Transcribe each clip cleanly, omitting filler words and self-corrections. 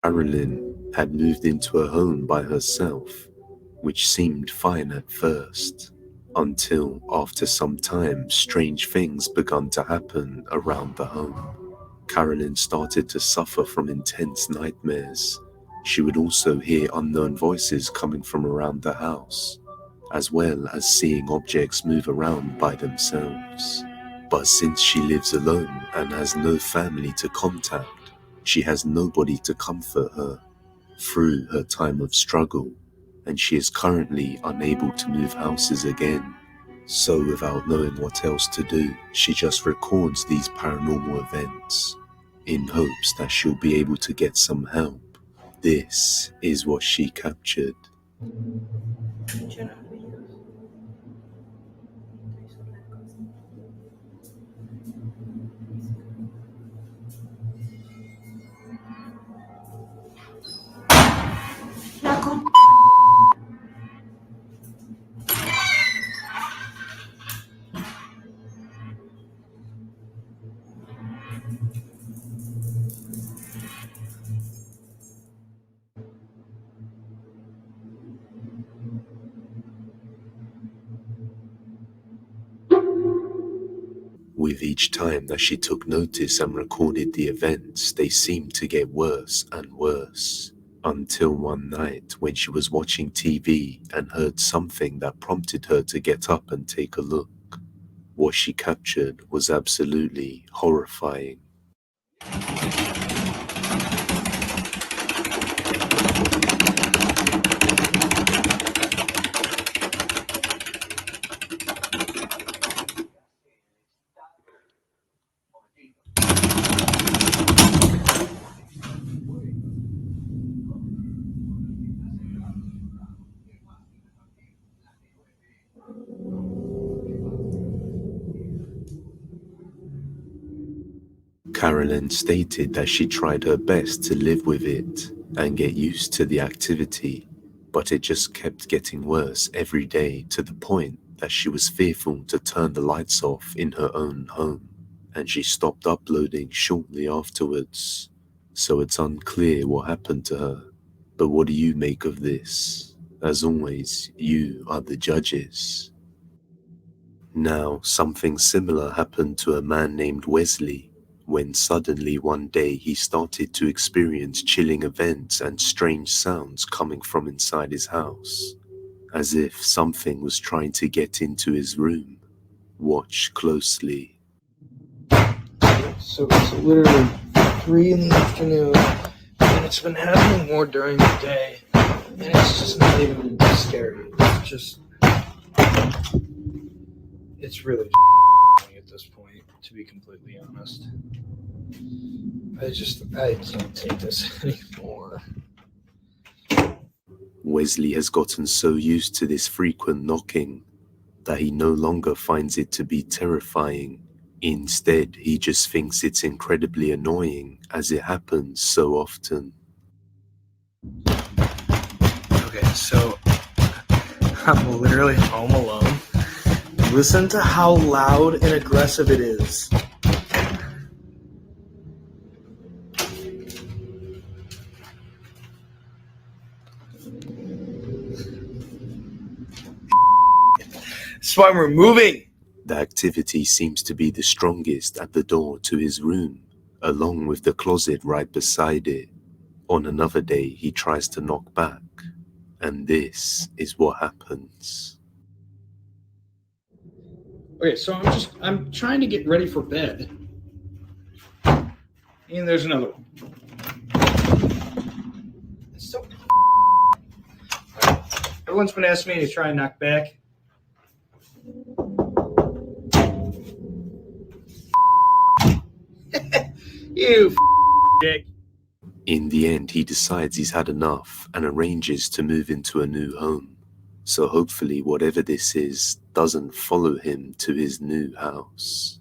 Carolyn had moved into a home by herself, which seemed fine at first, until after some time strange things began to happen around the home. Carolyn started to suffer from intense nightmares. She would also hear unknown voices coming from around the house, as well as seeing objects move around by themselves. But since she lives alone and has no family to contact, she has nobody to comfort her through her time of struggle, and she is currently unable to move houses again. So without knowing what else to do, she just records these paranormal events in hopes that she'll be able to get some help. This is what she captured. With each time that she took notice and recorded the events, they seemed to get worse and worse, until one night when she was watching TV and heard something that prompted her to get up and take a look. What she captured was absolutely horrifying. Carolyn stated that she tried her best to live with it and get used to the activity, but it just kept getting worse every day to the point that she was fearful to turn the lights off in her own home, and she stopped uploading shortly afterwards. So it's unclear what happened to her. But what do you make of this? As always, you are the judges. Now, something similar happened to a man named Wesley, when suddenly one day he started to experience chilling events and strange sounds coming from inside his house, as if something was trying to get into his room. Watch closely. So it's literally 3 in the afternoon, and it's been happening more during the day, and it's just not even scary. It's really at this point, to be completely honest. I can't take this anymore. Wesley has gotten so used to this frequent knocking that he no longer finds it to be terrifying. Instead, he just thinks it's incredibly annoying as it happens so often. Okay, so I'm literally home alone. Listen to how loud and aggressive it is. That's why we're moving. The activity seems to be the strongest at the door to his room, along with the closet right beside it. On another day, he tries to knock back, and this is what happens. Okay, so I'm trying to get ready for bed. And there's another one. It's so everyone's been asking me to try and knock back. You dick. In the end, he decides he's had enough and arranges to move into a new home. So hopefully whatever this is doesn't follow him to his new house.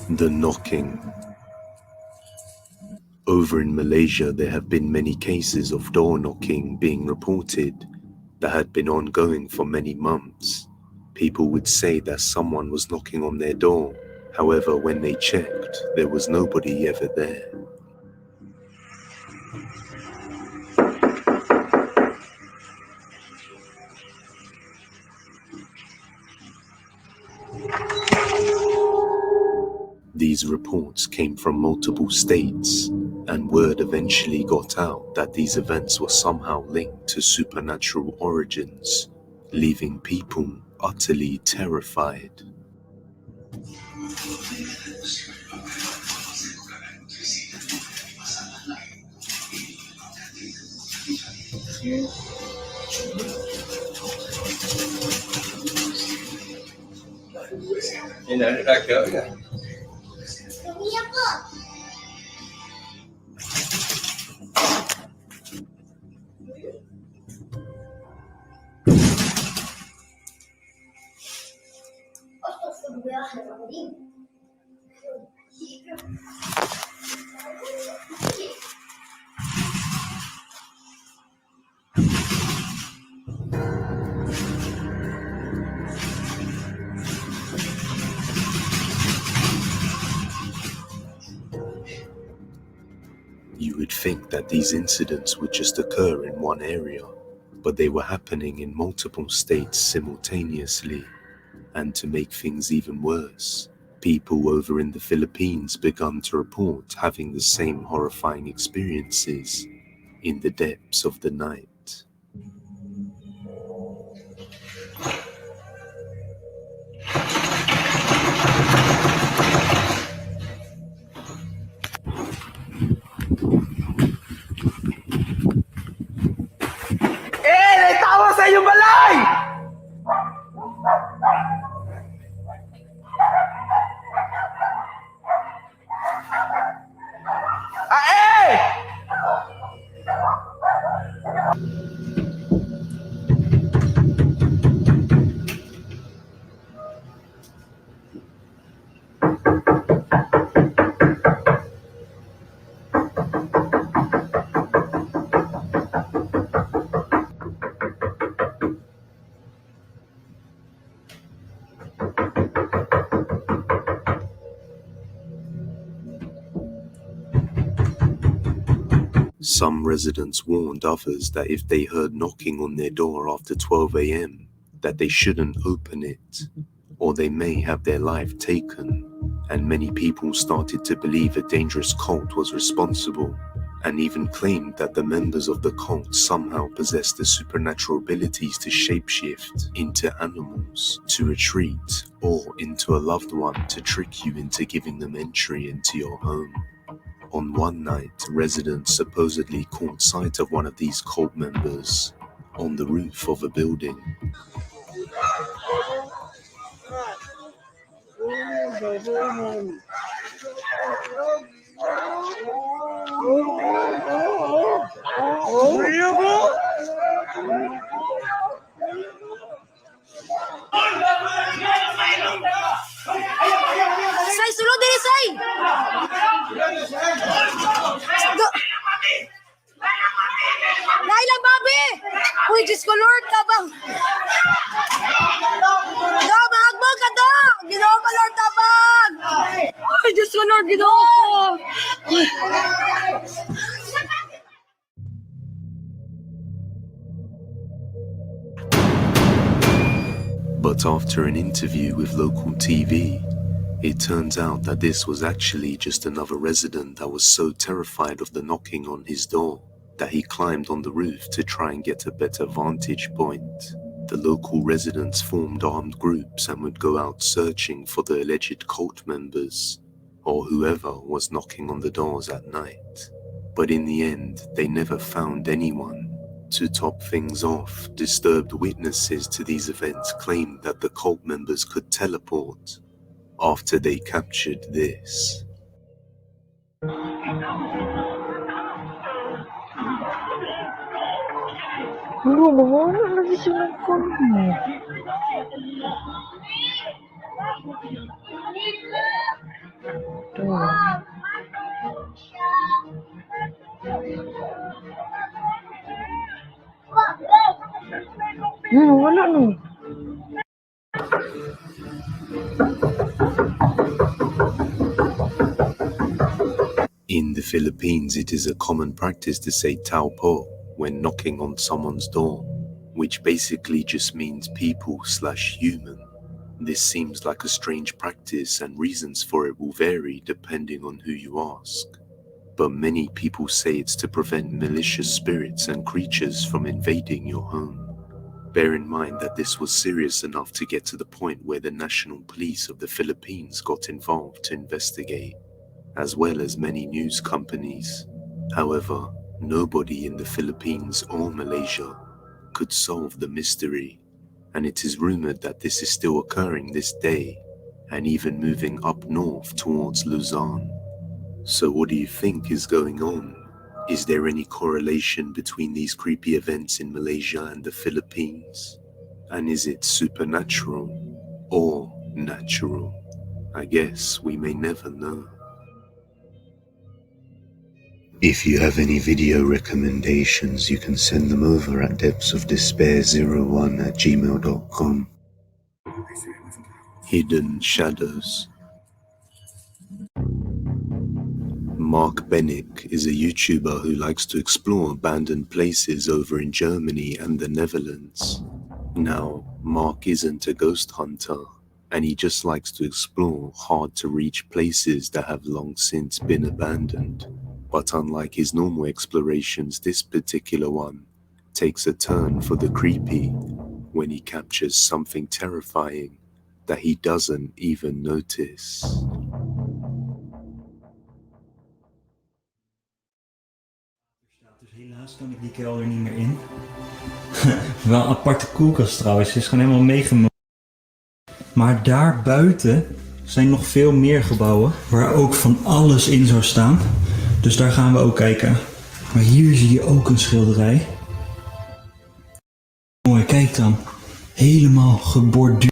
The knocking. Over in Malaysia, there have been many cases of door knocking being reported that had been ongoing for many months. People would say that someone was knocking on their door. However, when they checked, there was nobody ever there. These reports came from multiple states, and word eventually got out that these events were somehow linked to supernatural origins, leaving people utterly terrified. You would think that these incidents would just occur in one area, but they were happening in multiple states simultaneously. And to make things even worse, people over in the Philippines began to report having the same horrifying experiences in the depths of the night. May tao sa inyong balay! Some residents warned others that if they heard knocking on their door after 12 a.m., that they shouldn't open it, or they may have their life taken. And many people started to believe a dangerous cult was responsible, and even claimed that the members of the cult somehow possessed the supernatural abilities to shapeshift into animals, to retreat, or into a loved one to trick you into giving them entry into your home. On one night, residents supposedly caught sight of one of these cult members on the roof of a building. Say, sulod din, say! Laila, babi! Uy, Diyos ko, Lord, tabang! Do, mahagbog ka, do! Ginoo ka, Lord, tabang! Uy, Diyos ko, Lord, ginoo ko! But after an interview with local TV, it turns out that this was actually just another resident that was so terrified of the knocking on his door that he climbed on the roof to try and get a better vantage point. The local residents formed armed groups and would go out searching for the alleged cult members, or whoever was knocking on the doors at night. But in the end, they never found anyone. To top things off, disturbed witnesses to these events claimed that the cult members could teleport after they captured this. Wala no. In the Philippines, it is a common practice to say tao po when knocking on someone's door, which basically just means people/human. This seems like a strange practice, and reasons for it will vary depending on who you ask. But many people say it's to prevent malicious spirits and creatures from invading your home. Bear in mind that this was serious enough to get to the point where the National Police of the Philippines got involved to investigate, as well as many news companies. However, nobody in the Philippines or Malaysia could solve the mystery, and it is rumored that this is still occurring this day, and even moving up north towards Luzon. So what do you think is going on? Is there any correlation between these creepy events in Malaysia and the Philippines? And is it supernatural or natural? I guess we may never know. If you have any video recommendations, you can send them over at depthsofdespair01@gmail.com. Hidden Shadows. Mark Bennick is a YouTuber who likes to explore abandoned places over in Germany and the Netherlands. Now, Mark isn't a ghost hunter, and he just likes to explore hard-to-reach places that have long since been abandoned. But unlike his normal explorations, this particular one takes a turn for the creepy when he captures something terrifying that he doesn't even notice. Dus helaas kan ik die kelder niet meer in. Wel een aparte koelkast trouwens, ze is gewoon helemaal meegenomen. Maar daar buiten zijn nog veel meer gebouwen waar ook van alles in zou staan. Dus daar gaan we ook kijken. Maar hier zie je ook een schilderij. Mooi, kijk dan. Helemaal geborduurde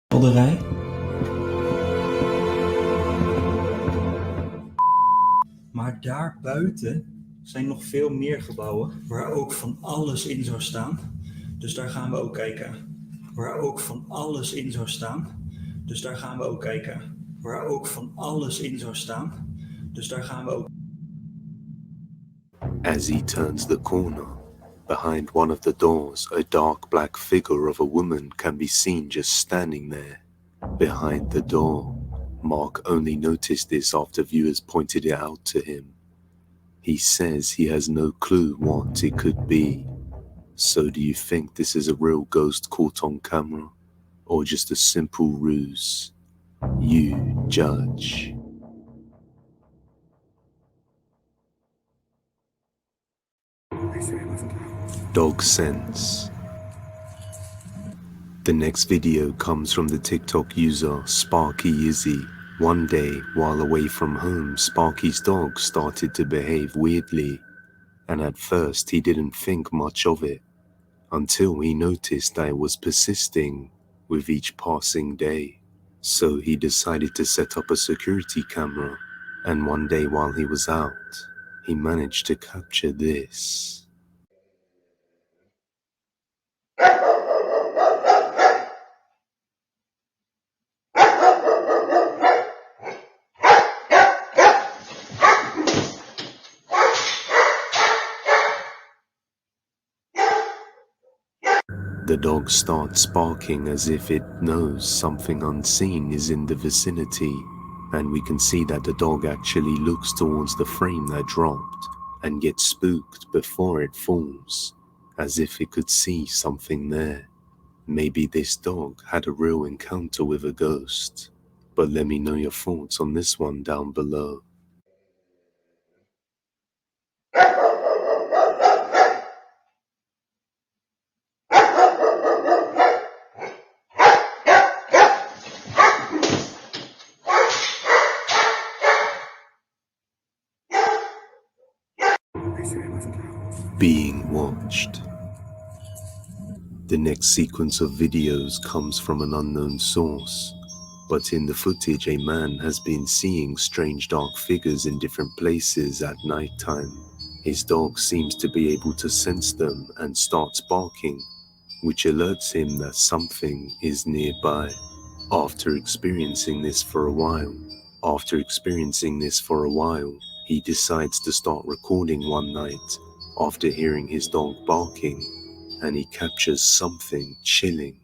schilderij. Maar daar buiten zijn nog veel meer gebouwen waar ook van alles in zou staan. Dus daar gaan we ook kijken. Waar ook van alles in zou staan. Dus daar gaan we ook kijken. Waar ook van alles in zou staan. Dus daar gaan we ook. As he turns the corner, behind one of the doors, a dark black figure of a woman can be seen just standing there, behind the door. Mark only noticed this after viewers pointed it out to him. He says he has no clue what it could be. So do you think this is a real ghost caught on camera, or just a simple ruse? You judge. Dog sense. The next video comes from the TikTok user Sparky Izzy. One day, while away from home, Sparky's dog started to behave weirdly, and at first he didn't think much of it, until he noticed that it was persisting with each passing day. So he decided to set up a security camera, and one day while he was out, he managed to capture this. The dog starts barking as if it knows something unseen is in the vicinity, and we can see that the dog actually looks towards the frame that dropped and gets spooked before it falls, as if it could see something there. Maybe this dog had a real encounter with a ghost, but let me know your thoughts on this one down below. Being watched. The next sequence of videos comes from an unknown source, but in the footage a man has been seeing strange dark figures in different places at night time. His dog seems to be able to sense them and starts barking, which alerts him that something is nearby. After experiencing this for a while, he decides to start recording one night after hearing his dog barking, and he captures something chilling.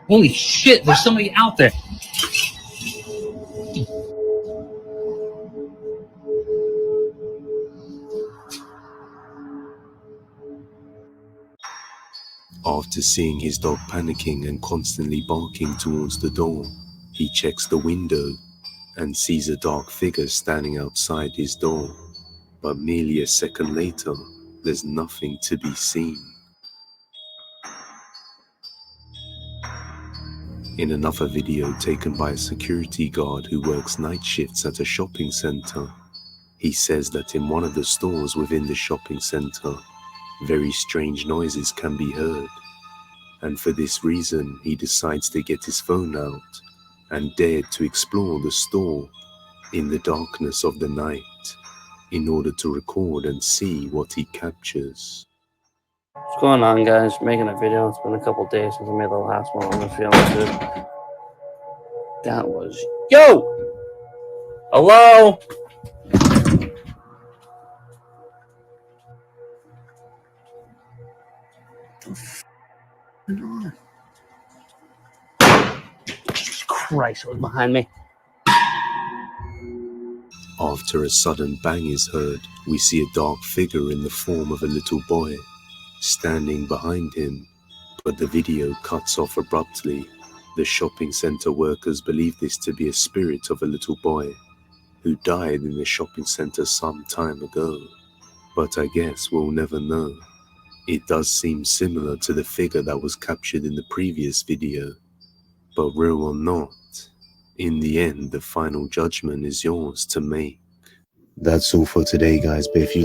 Holy shit, there's somebody out there. After seeing his dog panicking and constantly barking towards the door, he checks the window and sees a dark figure standing outside his door. But merely a second later, there's nothing to be seen. In another video taken by a security guard who works night shifts at a shopping center, he says that in one of the stores within the shopping center, very strange noises can be heard. And for this reason, he decides to get his phone out and dared to explore the store in the darkness of the night in order to record and see what he captures. What's going on, guys? Making a video. It's been a couple days since I made the last one. I'm feeling good. That was... Yo! Hello? Jesus Christ, it was behind me. After a sudden bang is heard, we see a dark figure in the form of a little boy standing behind him, but the video cuts off abruptly. The shopping center workers believe this to be a spirit of a little boy who died in the shopping center some time ago, but I guess we'll never know. It does seem similar to the figure that was captured in the previous video, but real or not, in the end the final judgment is yours to make. That's all for today, guys, but if you